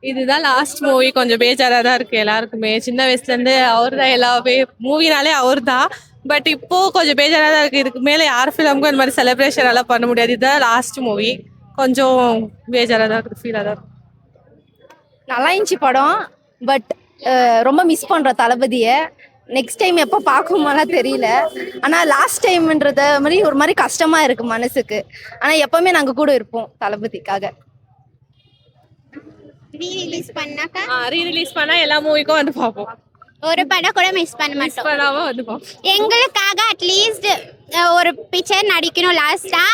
இதுதான் last movie. கொஞ்சம் பேஜாரா தான் இருக்கு எல்லாருக்குமே. சின்ன வயசுல இருந்து அவர் தான் எல்லாமே, மூவினாலே அவர் தான். பட் இப்போ கொஞ்சம் பேஜாரா தான் இருக்கு. இதுக்கு மேல யார் ஃபிலிமுக்கும் இந்த மாதிரி செலிப்ரேஷன் எல்லாம் பண்ண முடியாது. இதுதான் லாஸ்ட் மூவி. கொஞ்சம் பேஜாரா தான் இருக்கு, ஃபீலா தான் இருக்கு. நல்லா இருந்துச்சு படம். பட் ரொம்ப மிஸ் பண்றோம் தளபதியை. நெக்ஸ்ட் டைம் எப்போ பார்க்குமாலாம் தெரியல. ஆனால் லாஸ்ட் டைம்ன்றத மாதிரி ஒரு மாதிரி கஷ்டமா இருக்கு மனசுக்கு. ஆனால் எப்பவுமே நாங்கள் கூட இருப்போம் தளபதிக்காக. ரீ-ரிலீஸ் பண்ணாக்கா ரீ-ரிலீஸ் பண்ணா எல்லா மூவிக்கும் வந்து பார்ப்போம். ஒரு படம் கூட மிஸ் பண்ண மிஸ் மாட்டோம். பண்ணாம வந்து பார்ப்போம். எங்களுக்காக அட்லீஸ்ட் ஒரு பிக்சர் நடிக்கணும் லாஸ்டா.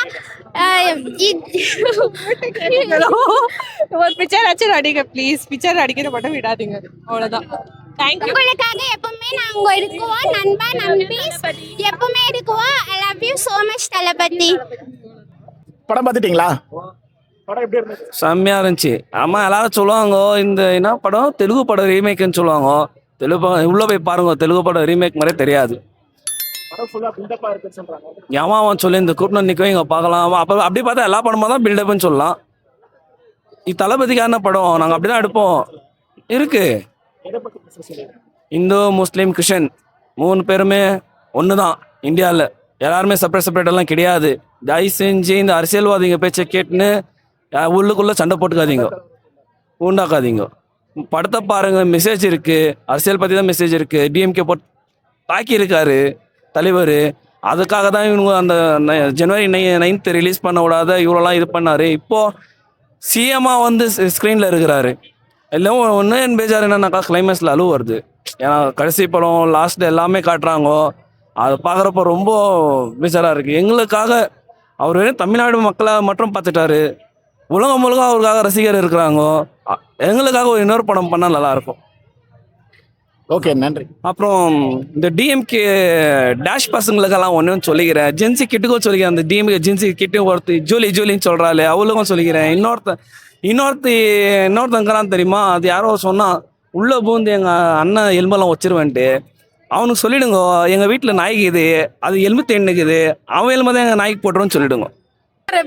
ஒரு பிக்சர் ஆச்சு நடிங்க ப்ளீஸ். பிக்சர் நடிக்கிற மட்டும் விடாதீங்க, அவ்வளவுதான். தேங்க்யூ. உங்களுக்காக எப்பவுமே நாங்க இருக்குவோம். நண்பா நம்பி எப்பவுமே இருக்குவோம். I love you so much Thalapathy. படம் பார்த்துட்டீங்களா? படம் எப்படி இருந்துச்சு? செம்மையா இருந்துச்சு. ஆமா, எல்லாரும் சொல்லுவாங்க இந்த என்ன படம் தெலுங்கு படம் ரீமேக்னு சொல்லுவாங்க. தெலுங்கு படம் உள்ள போய் பாருங்க, தெலுங்கு படம் ரீமேக் மாதிரியே தெரியாது. படம் ஃபுல்லா பில்டப்பா இருக்குன்னு சொல்றாங்க. ஏமா அவன் சொல்லி இந்த கூட்டம் நிற்கும் இங்கே பார்க்கலாம். அப்போ அப்படி பார்த்தா எல்லா படமும் தான் பில்டப்னு சொல்லலாம். இது தளபதிக்கான படம், நாங்கள் அப்படி தான் எடுப்போம். இருக்கு எதை பத்தி பேச சொல்லுங்க? இந்து முஸ்லீம் கிறிஸ்டின் 3 பேருமே ஒன்று தான் இந்தியாவில். எல்லாருமே செப்பரேட் செப்பரேட்டெல்லாம் கிடையாது. தயவு செஞ்சு இந்த அரசியல்வாதிங்க பேச்சை கேட்டுன்னு உள்ளுக்குள்ளே சண்டை போட்டுக்காதீங்க, உண்டாக்காதீங்க. படத்தை பாருங்க, மெசேஜ் இருக்கு. அரசியல் பற்றி தான் மெசேஜ் இருக்கு. டிஎம்கே போட்டு தாக்கி இருக்காரு தலைவர். அதுக்காக தான் இவங்க அந்த ஜனவரி 9th ரிலீஸ் பண்ண விடாத இவ்வளோலாம் இது பண்ணாரு. இப்போ சிஎம்மா வந்து ஸ்க்ரீனில் இருக்கிறாரு. எல்லாம் ஒன்று என் பேஜார் என்னன்னாக்கா கிளைமேக்ஸில் அழுவு வருது. ஏன்னா கடைசி படம் லாஸ்ட் எல்லாமே காட்டுறாங்க. அதை பார்க்குறப்ப ரொம்ப பேஜாராக இருக்குது. எங்களுக்காக அவர் தமிழ்நாடு மக்களை மட்டும் பார்த்துட்டாரு. உலகம் முழுக்க அவருக்காக ரசிகர் இருக்கிறாங்க. எங்களுக்காக ஒரு இன்னொரு படம் பண்ணால் நல்லாயிருக்கும். ஓகே, நன்றி. அப்புறம் இந்த டிஎம்கே டேஷ் பசங்களுக்கெல்லாம் ஒன்றும் சொல்லிக்கிறேன். ஜென்சி கிட்டுக்கும் சொல்லிக்கிறேன். அந்த டிஎம்கே ஜென்சி கிட்டும் ஒருத்தி ஜூலின்னு சொல்கிறாள், அவளுக்கும் சொல்லிக்கிறேன். இன்னொருத்தங்கலாம் தெரியுமா, அது யாரோ சொன்னான் உள்ளே பூந்து எங்கள் அண்ணன் எலும்பெல்லாம் வச்சிருவேன்ட்டு. அவனுக்கு சொல்லிடுங்க, எங்கள் வீட்டில் நாய்க்கு இது, அது எலும்பு தேன்னுக்குது, அவன் எலும்பு தான் எங்கள் நாய்க்கு போட்டுருன்னு சொல்லிடுங்க.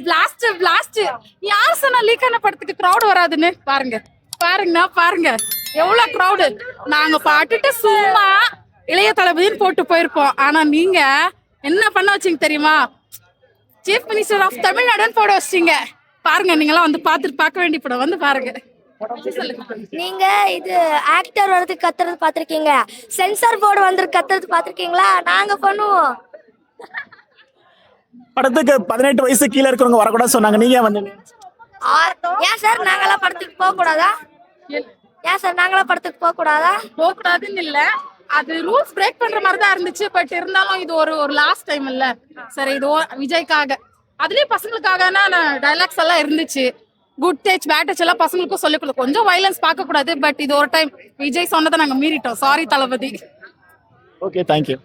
பிளாஸ்ட் யார் சொன்னா லீக்கான படத்துக்கு க்ரௌட் வராதுன்னு பாருங்க எவ்வளவு க்ரௌடு. நாங்க பாட்டுட்டு சும்மா இளைய தளபதினு போட்டு போயிருப்போம். ஆனா நீங்க என்ன பண்ண வச்சீங்க தெரியுமா? சீஃப் மினிஸ்டர் ஆஃப் தமிழ்நாடுன்னு போட வச்சிட்டீங்க. பாருங்க, நீங்களாம் வந்து பார்க்க வேண்டிய படம், வந்து பாருங்க. நீங்க இது ஆக்டர் வரதுக்கு கத்துறது பாத்திருக்கீங்க, சென்சார் போர்டு வந்து கத்துறது பாத்திருக்கீங்களா? நாங்க பண்ணுவோம். படத்துக்கு 18 வயசு கீழே இருக்கிறவங்க வரக்கூடாது சொன்னாங்க. நீங்க வந்து ஏன் சார் நாங்களாம் படத்துக்கு போக கூடாதா? போக கூடாதுன்னு இல்ல, அது ரூல்ஸ் பிரேக் பண்ற மாதிரி தான் இருந்துச்சு. பட் இருந்தாலும் இது ஒரு லாஸ்ட் டைம் இல்ல. சரி, இது விஜய்க்காக, அதுலயும் பசங்களுக்காக டைலாக்ஸ் எல்லாம் இருந்துச்சு. குட் டச் பேட் டச் எல்லாம் பசங்களுக்கும் சொல்லிக் கொடுக்கும். கொஞ்சம் வயலன்ஸ் பார்க்க கூடாது. பட் இது ஒரு டைம் விஜய் சொன்னதை நாங்க மீறிட்டோம். சாரி தளபதி. Okay, thank you.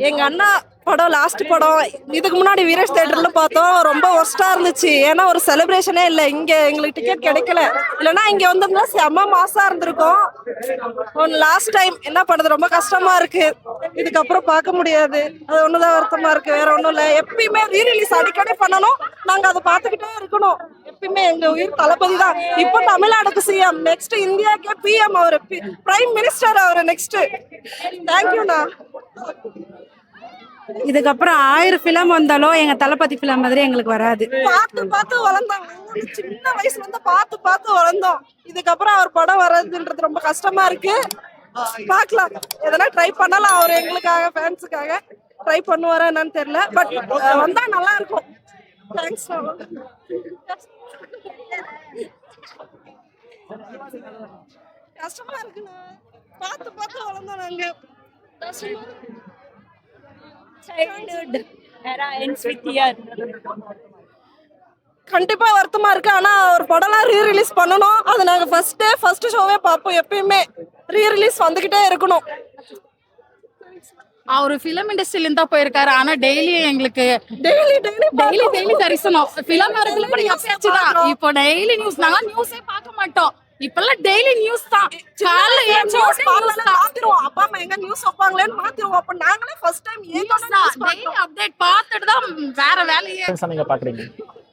எங்க அண்ணா படம் லாஸ்ட் படம். இதுக்கு முன்னாடி வீரேஷ் தியேட்டர்ல பார்த்தோம். ரொம்ப ஒர்ஸ்டா இருந்துச்சு. ஏன்னா ஒரு செலிப்ரேஷனே இல்லை. இங்க எங்களுக்கு டிக்கெட் கிடைக்கல. இல்லைன்னா இங்க வந்தோம்னா செம்ம மாசா இருந்திருக்கும். லாஸ்ட் டைம் என்ன பண்றது, ரொம்ப கஷ்டமா இருக்கு. இதுக்கப்புறம் பார்க்க முடியாது. அது ஒண்ணுதான் வருத்தமா இருக்கு, வேற ஒண்ணும் இல்ல. எப்பயுமே ரீ-ரிலீஸ் அடிக்கடி பண்ணணும். நாங்க அதை பார்த்துக்கிட்டே இருக்கணும். எப்பயுமே எங்க உயிர் தளபதி தான். இப்போ தமிழ்நாடுக்கு சிஎம், நெக்ஸ்ட் இந்தியாக்கே பிஎம், அவரு பிரைம் மினிஸ்டர் அவரு நெக்ஸ்ட். தேங்க்யூண்ணா. இதுக்கப்புறம் 1000 ஃபிலிம் வந்தாலும் எங்க தளபதி ஃபிலிம் மாதிரி எங்களுக்கு வராது. பார்த்து வளர்ந்தோம். சின்ன வயசுல இருந்து பார்த்து வளர்ந்தோம். இதுக்கப்புறம் அவர் படம் வர்றதுன்றது ரொம்ப கஷ்டமா இருக்கு. பார்க்கலாம், எதனா ட்ரை பண்ணலாம். அவர் எங்களுக்காக, ஃபேன்ஸுக்காக ட்ரை பண்ணுவாரா என்னன்னு தெரியல. பட் வந்தா நல்லா இருக்கும். தேங்க்ஸ். கஷ்டமா இருக்குண்ணா. பார்த்து வளர்ந்தோம் நாங்க. கஷ்டமா கண்டிப்பா வருத்தமா இருக்கு. ஆனா ஒரு படம்லாம் ரீ-ரிலீஸ் பண்ணணும். அது நாங்க ஃபர்ஸ்ட் ஷோவே பார்ப்போம். எப்பயுமே ரீ-ரிலீஸ் வந்துகிட்டே இருக்கணும். அவரு பிலிம் இண்டஸ்ட்ரியில இருந்தா போயிருக்காரு. ஆனா டெய்லி எங்களுக்கு டெய்லி தரிசனம் பிலிம் தான். இப்போ டெய்லி நியூஸ், நாங்க நியூஸே பார்க்க மாட்டோம். இப்பெல்லாம் டெய்லி நியூஸ் தான். அப்பா அம்மா எங்க நியூஸ் வைப்பாங்களேன்னு மாத்திருவோம். அப்ப நாங்களே ஃபர்ஸ்ட் டைம் டெய்லி அப்டேட் பார்த்துட்டு தான் வேற வேலையே. நீங்க பாக்குறீங்க?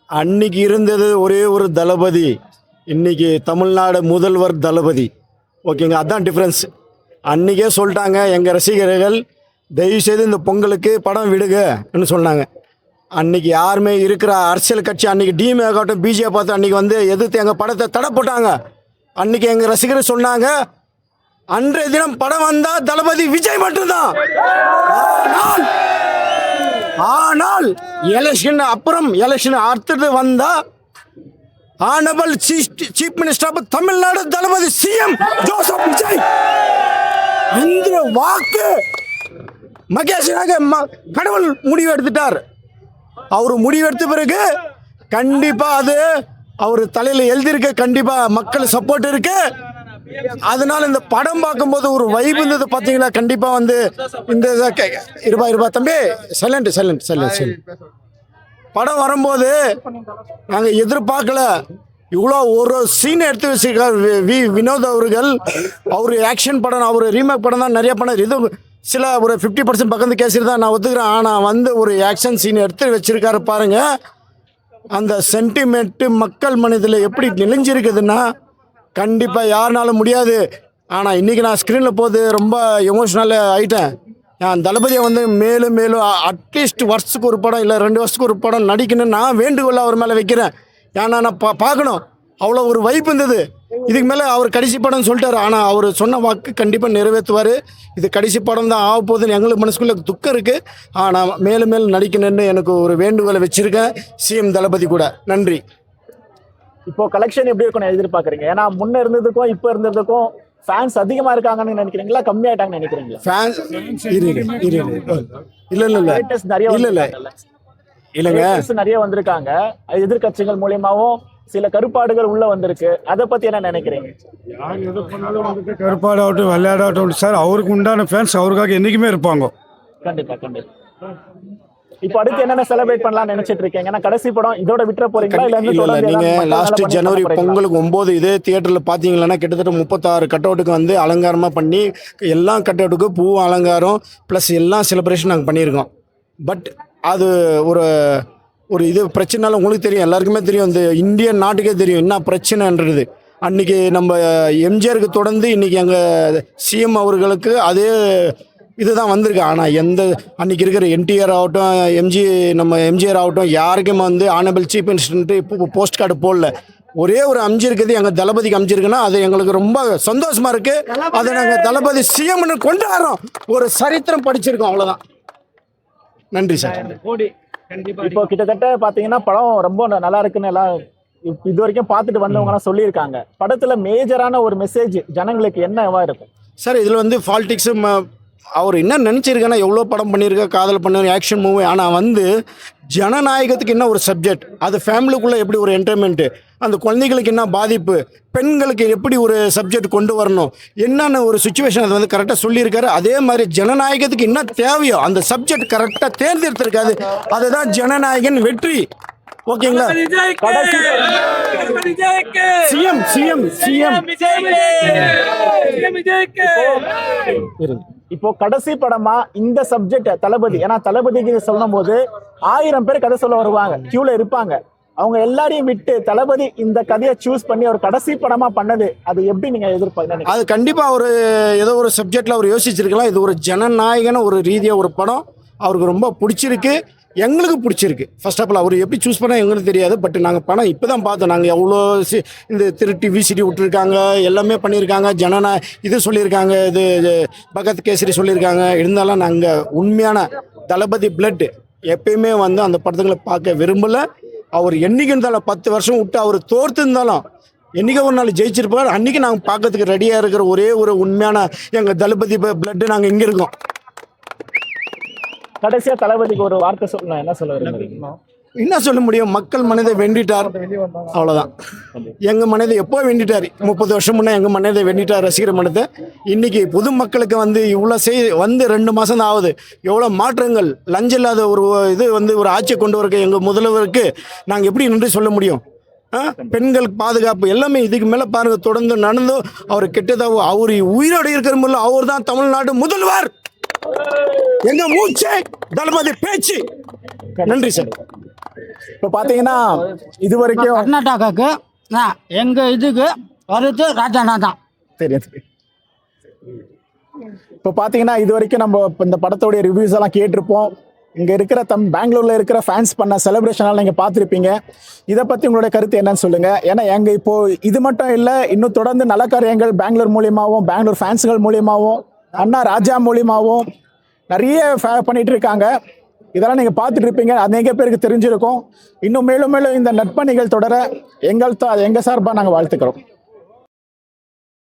அன்னைக்கு இருந்தது ஒரே ஒரு தளபதி, இன்னைக்கு தமிழ்நாடு முதல்வர் தளபதி. ஓகேங்க, அதான் டிஃப்ரென்ஸ். அன்றைக்கே சொல்லிட்டாங்க எங்கள் ரசிகர்கள், தயவுசெய்து இந்த பொங்கலுக்கு படம் விடுங்கன்னு சொன்னாங்க. அன்றைக்கி யாருமே இருக்கிற அரசியல் கட்சி அன்றைக்கி டிஎம்கே பிஜேபி பார்த்து அன்றைக்கி வந்து எதிர்த்து எங்கள் படத்தை தடை போட்டாங்க. அன்றைக்கி எங்கள் ரசிகர் சொன்னாங்க, அன்றைய தினம் படம் வந்தால் தளபதி விஜய் மட்டும்தான். ஆனால் எலெக்ஷன் அப்புறம் எலெக்ஷன் அடுத்தது வந்தால் honourable chief minister of Tamil Nadu Thalapathy CM Joseph Vijay. அந்த வாக்கு மகேஷனாக கடவுள் முடிவு எடுத்துட்டார். அவர் முடிவெடுத்த பிறகு கண்டிப்பாக அது அவர் தலையில் எழுதியிருக்கு, கண்டிப்பாக மக்கள் சப்போர்ட் இருக்கு. அதனால இந்த படம் பார்க்கும்போது ஒரு வைப் இருந்தது பார்த்தீங்களா. கண்டிப்பாக வந்து இந்த இருபா தம்பி சைலண்ட் படம் வரும்போது நாங்கள் எதிர்பார்க்கல. இவ்வளோ ஒரு சீன் எடுத்து வச்சிருக்கார் வினோத் அவர்கள். அவர் ஆக்ஷன் படம், அவர் ரீமேக் படம் தான் நிறைய படம், இது சில ஒரு 50% பக்கம் கேசரி தான் நான் ஒத்துக்கிறேன். ஆனால் வந்து ஒரு ஆக்ஷன் சீன் எடுத்து வச்சிருக்காரு பாருங்க. அந்த சென்டிமெண்ட்டு மக்கள் மனதில் எப்படி நிலைஞ்சிருக்குதுன்னா கண்டிப்பாக யாருனாலும் முடியாது. ஆனால் இன்றைக்கி நான் ஸ்க்ரீனில் போது ரொம்ப எமோஷ்னலாக ஆகிட்டேன். நான் தளபதியை வந்து மேலும் மேலும் அட்லீஸ்ட் வருஷத்துக்கு ஒரு படம் இல்லை 2 வருஷத்துக்கு ஒரு படம் நடிக்கணும்னு நான் வேண்டுகோள் அவர் மேலே வைக்கிறேன். ஏன்னா நான் பார்க்கணும், அவ்வளோ ஒரு வைப்பு இருந்தது. இதுக்கு மேலே அவர் கடைசி படம்னு சொல்லிட்டார். ஆனால் அவர் சொன்ன வாக்கு கண்டிப்பாக நிறைவேற்றுவார். இது கடைசி படம் தான் ஆக போகுதுன்னு எங்களுக்கு மனசுக்குள்ளே துக்கம் இருக்குது. ஆனால் மேலும் மேலும் நடிக்கணும்னு எனக்கு ஒரு வேண்டுகோளை வச்சுருக்கேன் சிஎம் தளபதி கூட. நன்றி. இப்போ கலெக்ஷன் எப்படி இருக்கும்னு எதிர்பார்க்குறீங்க? ஏன்னா முன்ன இருந்ததுக்கும் இப்போ இருந்ததுக்கும் ஃபேன்ஸ் அதிகமாக இருக்காங்கன்னு நினைக்கிறீங்களா, கம்மியாயிட்டாங்கன்னு நினைக்கிறீங்களா? ஃபேன்ஸ் இல்லைங்க, நிறைய வந்திருக்காங்க. எதிர்கட்சிகள் மூலியமாவும் சில கருப்பாடுகள் உள்ள வந்திருக்கு. அதை பத்தி என்ன நினைக்கிறீங்க? யார் எது பண்ணாலும் வந்துட்டு கருப்பாடாகட்டும் விளையாடாகட்டும் சார், அவருக்கு உண்டான ஃபேன்ஸ் அவருக்காக என்றைக்குமே இருப்பாங்க. கண்டிப்பா. இப்போ அடுத்து என்னென்ன செலிப்ரேட் பண்ணலாம்னு நினைச்சிட்டு இருக்கீங்க? ஏன்னா கடைசி படம் இதோட விட்டுற போறீங்களா? இல்ல நீங்க லாஸ்ட் ஜனவரி பொங்கலுக்கு 9 இதே தியேட்டர்ல பாத்தீங்கன்னா கிட்டத்தட்ட 36 கட் அவுட்டுக்கு வந்து அலங்காரமா பண்ணி எல்லா கட் அவுட்டுக்கு பூ அலங்காரம் பிளஸ் எல்லா செலிப்ரேஷன் நாங்கள் பண்ணியிருக்கோம். பட் அது ஒரு இது பிரச்சனைனால உங்களுக்கு தெரியும், எல்லாருக்குமே தெரியும், இந்த இந்தியன் நாட்டுக்கே தெரியும் என்ன பிரச்சனைன்றது. அன்றைக்கி நம்ம எம்ஜிஆருக்கு தொடர்ந்து இன்றைக்கி எங்கள் சிஎம் அவர்களுக்கு அதே இதுதான் வந்திருக்கு. ஆனால் அன்றைக்கி இருக்கிற என்டிஆர் ஆகட்டும் நம்ம எம்ஜிஆர் ஆகட்டும் யாருக்கும் வந்து ஆனபிள் சீஃப் மினிஸ்டர்ன்ட்டு இப்போ போஸ்ட் கார்டு போடல. ஒரே ஒரு அமைஞ்சிருக்குது எங்கள் தளபதிக்கு அமைஞ்சிருக்குன்னா அது எங்களுக்கு ரொம்ப சந்தோஷமாக இருக்குது. அதை நாங்கள் தளபதி சிஎம்னு கொண்டாடுறோம். ஒரு சரித்திரம் படிச்சிருக்கோம், அவ்வளோதான். நன்றி சார். இப்போ கிட்டத்தட்ட பாத்தீங்கன்னா படம் ரொம்ப நல்லா இருக்குன்னு எல்லாம் இது வரைக்கும் பார்த்துட்டு வந்தவங்க எல்லாம் சொல்லியிருக்காங்க. படத்துல மேஜரான ஒரு மெசேஜ் ஜனங்களுக்கு என்னவா இருக்கும் சார்? இதில் வந்து பாலிடிக்ஸு அவர் என்ன நினச்சிருக்கேன்னா எவ்வளோ படம் பண்ணியிருக்க, காதல் பண்ண ஆக்ஷன் மூவி. ஆனால் வந்து ஜனநாயகத்துக்கு என்ன ஒரு சப்ஜெக்ட், அது ஃபேமிலிக்குள்ளே எப்படி ஒரு என்டர்டைன்மெண்ட்டு, அந்த குழந்தைகளுக்கு என்ன பாதிப்பு, பெண்களுக்கு எப்படி ஒரு சப்ஜெக்ட் கொண்டு வரணும், என்னென்ன ஒரு சுச்சுவேஷன் அதை வந்து கரெக்டாக சொல்லியிருக்காரு. அதே மாதிரி ஜனநாயகத்துக்கு என்ன தேவையோ அந்த சப்ஜெக்ட் கரெக்டாக தேர்ந்தெடுத்திருக்காது. அதுதான் ஜனநாயகன் வெற்றி. ஓகேங்களா? இப்போ கடைசி படமா இந்த சப்ஜெக்ட் தளபதி, ஏன்னா தளபதிக்கு சொல்லும் போது 1000 பேர் கதை சொல்ல வருவாங்க, கியூல இருப்பாங்க. அவங்க எல்லாரையும் விட்டு தளபதி இந்த கதையை சூஸ் பண்ணி ஒரு கடைசி படமா பண்ணது, அது எப்படி நீங்க எதிர்பார்க்க? அது கண்டிப்பா ஒரு ஏதோ ஒரு சப்ஜெக்ட்ல அவர் யோசிச்சிருக்கலாம். இது ஒரு ஜனநாயகன ஒரு ரீதியா ஒரு படம் அவருக்கு ரொம்ப பிடிச்சிருக்கு, எங்களுக்கு பிடிச்சிருக்கு. ஃபர்ஸ்ட் ஆஃப் ஆல் அவர் எப்படி சூஸ் பண்ணால் எங்களுக்கு தெரியாது. பட் நாங்கள் படம் இப்போ தான் பார்த்தோம். நாங்கள் எவ்வளோ இந்த திருட்டி விசிடி விட்டுருக்காங்க, எல்லாமே பண்ணியிருக்காங்க, இது சொல்லியிருக்காங்க, இது பகத் கேசரி சொல்லியிருக்காங்க. இருந்தாலும் நாங்கள் உண்மையான தளபதி பிளட் எப்பயுமே வந்து அந்த படத்துங்களை பார்க்க விரும்பலை. அவர் என்றைக்கு இருந்தாலும் 10 வருஷம் விட்டு அவர் தோர்த்து இருந்தாலும் என்றைக்கு ஒரு நாள் ஜெயிச்சிருப்பார். அன்றைக்கி நாங்கள் பார்க்கறதுக்கு ரெடியாக இருக்கிற ஒரே ஒரு உண்மையான எங்கள் தளபதி பிளட்டு நாங்கள் இங்கே இருக்கோம். கடைசியா தளபதிக்கு ஒரு வார்த்தை சொல்லணும், என்ன சொல்ல விரும்புறீங்க? என்ன சொல்ல முடியும்? மக்கள் மனதை வென்றிட்டார், அவ்வளோதான். எங்கள் மனதை எப்போ வென்றிட்டார்? 30 வருஷம் முன்னே எங்கள் மனதை வென்றிட்டார், ரசிகர் மனதை. இன்றைக்கி பொதுமக்களுக்கு வந்து இவ்வளோ வந்து 2 மாதம் தான் ஆகுது. எவ்வளோ மாற்றங்கள், லஞ்சம் இல்லாத ஒரு இது வந்து ஒரு ஆட்சியை கொண்டு வரக்கு எங்கள் முதல்வருக்கு நாங்கள் எப்படி நன்றி சொல்ல முடியும்? பெண்களுக்கு பாதுகாப்பு எல்லாமே இதுக்கு மேலே பாருங்கள், தொடர்ந்து நடந்தோ அவர் கெட்டதாவோ அவர் உயிரோடு இருக்கிற முடியல. அவர் தான் தமிழ்நாடு முதல்வர். எங்க மூச்சை தளபதி பேச்சு. நன்றி சார். இப்போ பார்த்தீங்கன்னா இது வரைக்கும் கர்நாடகாவுக்கு எங்கள் இதுக்கு வருது ராஜானா தான். தெரியும். இப்போ பார்த்தீங்கன்னா இது வரைக்கும் நம்ம இந்த படத்தோடைய ரிவ்யூஸ் எல்லாம் கேட்டிருப்போம். இங்கே இருக்கிற பெங்களூரில் இருக்கிற ஃபேன்ஸ் பண்ண செலிப்ரேஷனால் நீங்கள் பார்த்துருப்பீங்க. இதை பற்றி உங்களுடைய கருத்து என்னன்னு சொல்லுங்கள். ஏன்னா எங்கள் இப்போது இது மட்டும் இல்லை, இன்னும் தொடர்ந்து நல்ல காரியங்கள் பெங்களூர் மூலியமாகவும் பெங்களூர் ஃபேன்ஸுகள் மூலியமாகவும் அண்ணா ராஜா மூலியமாகவும் நிறைய பண்ணிகிட்டு இருக்காங்க. இதெல்லாம் நீங்கள் பார்த்துட்டு இருப்பீங்க. அநேக பேருக்கு தெரிஞ்சிருக்கும். இன்னும் மேலும் மேலும் இந்த நட்பணிகள் தொடர எங்கள் சார்பாக நாங்கள் வாழ்த்துக்கிறோம்.